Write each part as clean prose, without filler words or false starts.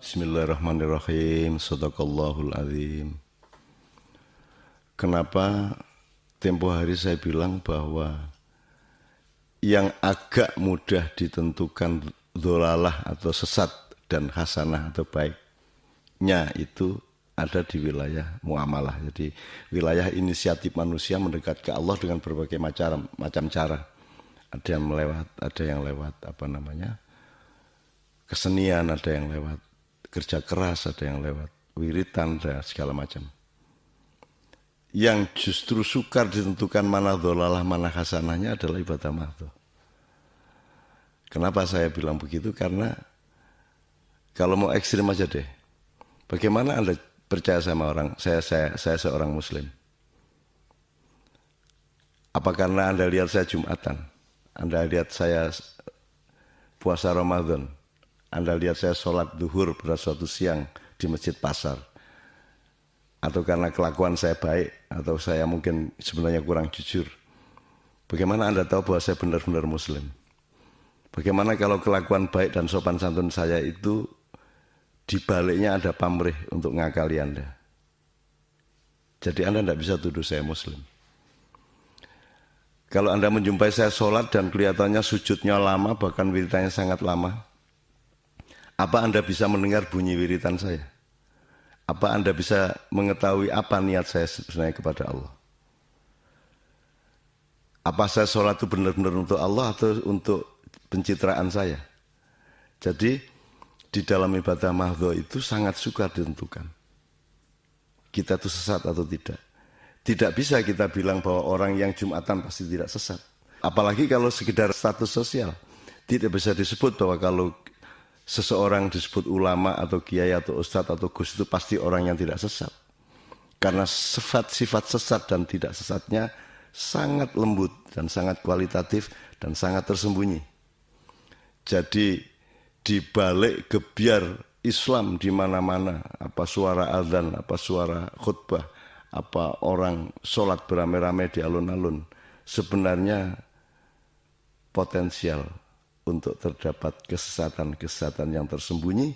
Bismillahirrahmanirrahim. Shadaqallahul azim. Kenapa tempo hari saya bilang bahwa yang agak mudah ditentukan dholalah atau sesat dan hasanah atau baiknya itu ada di wilayah muamalah. Jadi wilayah inisiatif manusia mendekat ke Allah dengan berbagai macam cara. Ada yang lewat kesenian, ada yang lewat kerja keras, ada yang lewat wiritan dan segala macam. Yang justru sukar ditentukan mana dholalah, mana hasanahnya adalah ibadah mahdhah. Kenapa saya bilang begitu? Karena kalau mau ekstrim aja deh. Bagaimana Anda percaya sama orang, saya seorang muslim? Apa karena Anda lihat saya Jumatan? Anda lihat saya puasa Ramadan? Anda lihat saya sholat duhur pada suatu siang di masjid pasar? Atau karena kelakuan saya baik? Atau saya mungkin sebenarnya kurang jujur? Bagaimana Anda tahu bahwa saya benar-benar muslim? Bagaimana kalau kelakuan baik dan sopan santun saya itu di baliknya ada pamrih untuk ngakali Anda? Jadi Anda tidak bisa tuduh saya muslim. Kalau Anda menjumpai saya sholat dan kelihatannya sujudnya lama, bahkan wiritannya sangat lama, apa Anda bisa mendengar bunyi wiritan saya? Apa Anda bisa mengetahui apa niat saya sebenarnya kepada Allah? Apa saya sholat itu benar-benar untuk Allah atau untuk pencitraan saya? Jadi di dalam ibadah mahdhah itu sangat sukar ditentukan. Kita itu sesat atau tidak. Tidak bisa kita bilang bahwa orang yang Jumatan pasti tidak sesat. Apalagi kalau sekedar status sosial. Tidak bisa disebut bahwa kalau seseorang disebut ulama atau kiai atau ustadz atau gus itu pasti orang yang tidak sesat. Karena sifat sesat dan tidak sesatnya sangat lembut dan sangat kualitatif dan sangat tersembunyi. Jadi di balik gebyar Islam di mana-mana, apa suara azan, apa suara khutbah, apa orang sholat beramai-ramai di alun-alun, sebenarnya potensial untuk terdapat kesesatan-kesesatan yang tersembunyi,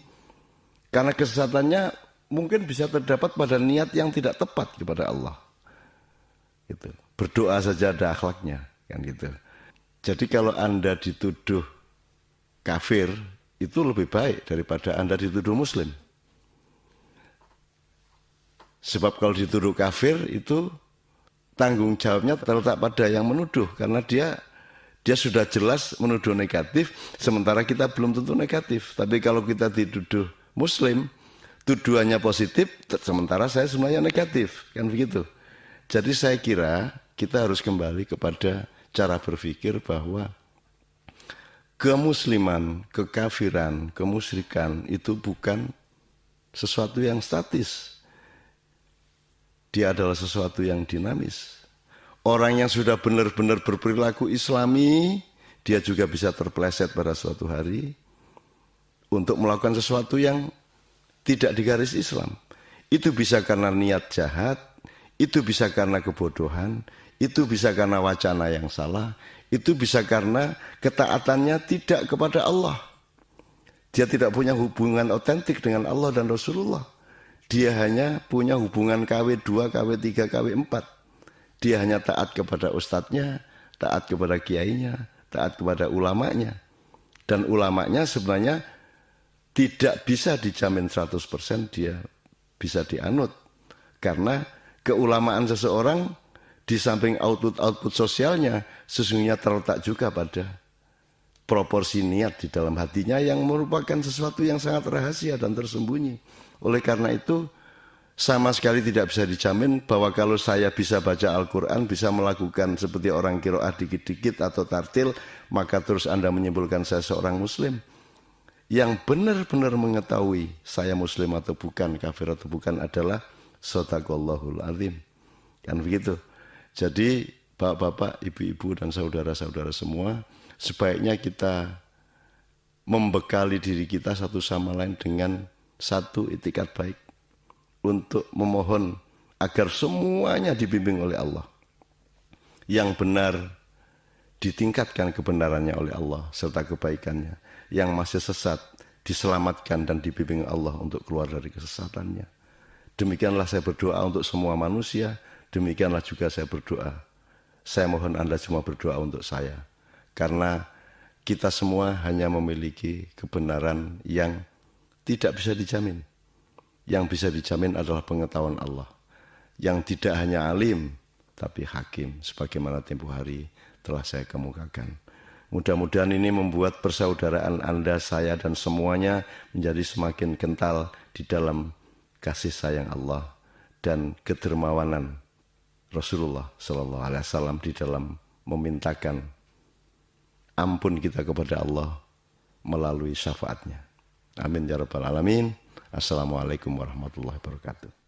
karena kesesatannya mungkin bisa terdapat pada niat yang tidak tepat kepada Allah. Gitu. Berdoa saja ada akhlaknya, kan gitu. Jadi kalau Anda dituduh kafir, itu lebih baik daripada Anda dituduh muslim. Sebab kalau dituduh kafir itu tanggung jawabnya terletak pada yang menuduh, karena dia sudah jelas menuduh negatif, sementara kita belum tentu negatif. Tapi kalau kita dituduh muslim, tuduhannya positif, sementara saya semuanya negatif, kan begitu. Jadi saya kira kita harus kembali kepada cara berpikir bahwa kemusliman, kekafiran, kemusyrikan itu bukan sesuatu yang statis. Dia adalah sesuatu yang dinamis. Orang yang sudah benar-benar berperilaku Islami, dia juga bisa terpeleset pada suatu hari untuk melakukan sesuatu yang tidak digaris Islam. Itu bisa karena niat jahat, itu bisa karena kebodohan, itu bisa karena wacana yang salah, itu bisa karena ketaatannya tidak kepada Allah. Dia tidak punya hubungan otentik dengan Allah dan Rasulullah. Dia hanya punya hubungan KW2, KW3, KW4. Dia hanya taat kepada ustadznya, taat kepada kiainya, taat kepada ulamanya. Dan ulamanya sebenarnya tidak bisa dijamin 100% dia bisa dianut. Karena keulamaan seseorang di samping output sosialnya sesungguhnya terletak juga pada proporsi niat di dalam hatinya yang merupakan sesuatu yang sangat rahasia dan tersembunyi. Oleh karena itu, sama sekali tidak bisa dijamin bahwa kalau saya bisa baca Al-Quran, bisa melakukan seperti orang qiraah dikit-dikit atau tartil, maka terus Anda menyimpulkan saya seorang muslim. Yang benar-benar mengetahui saya muslim atau bukan, kafir atau bukan adalah shadaqallahul azim. Kan begitu. Jadi bapak-bapak, ibu-ibu dan saudara-saudara semua, sebaiknya kita membekali diri kita satu sama lain dengan satu itikat baik, untuk memohon agar semuanya dibimbing oleh Allah. Yang benar ditingkatkan kebenarannya oleh Allah serta kebaikannya. Yang masih sesat diselamatkan dan dibimbing Allah untuk keluar dari kesesatannya. Demikianlah saya berdoa untuk semua manusia, demikianlah juga saya berdoa. Saya mohon Anda semua berdoa untuk saya. Karena kita semua hanya memiliki kebenaran yang tidak bisa dijamin. Yang bisa dijamin adalah pengetahuan Allah. Yang tidak hanya alim, tapi hakim. Sebagaimana tempoh hari telah saya kemukakan. Mudah-mudahan ini membuat persaudaraan Anda, saya, dan semuanya menjadi semakin kental di dalam kasih sayang Allah dan kedermawanan Rasulullah Sallallahu Alaihi Wasallam di dalam memintakan ampun kita kepada Allah melalui syafaatnya. Amin ya rabbal alamin. Assalamualaikum warahmatullahi wabarakatuh.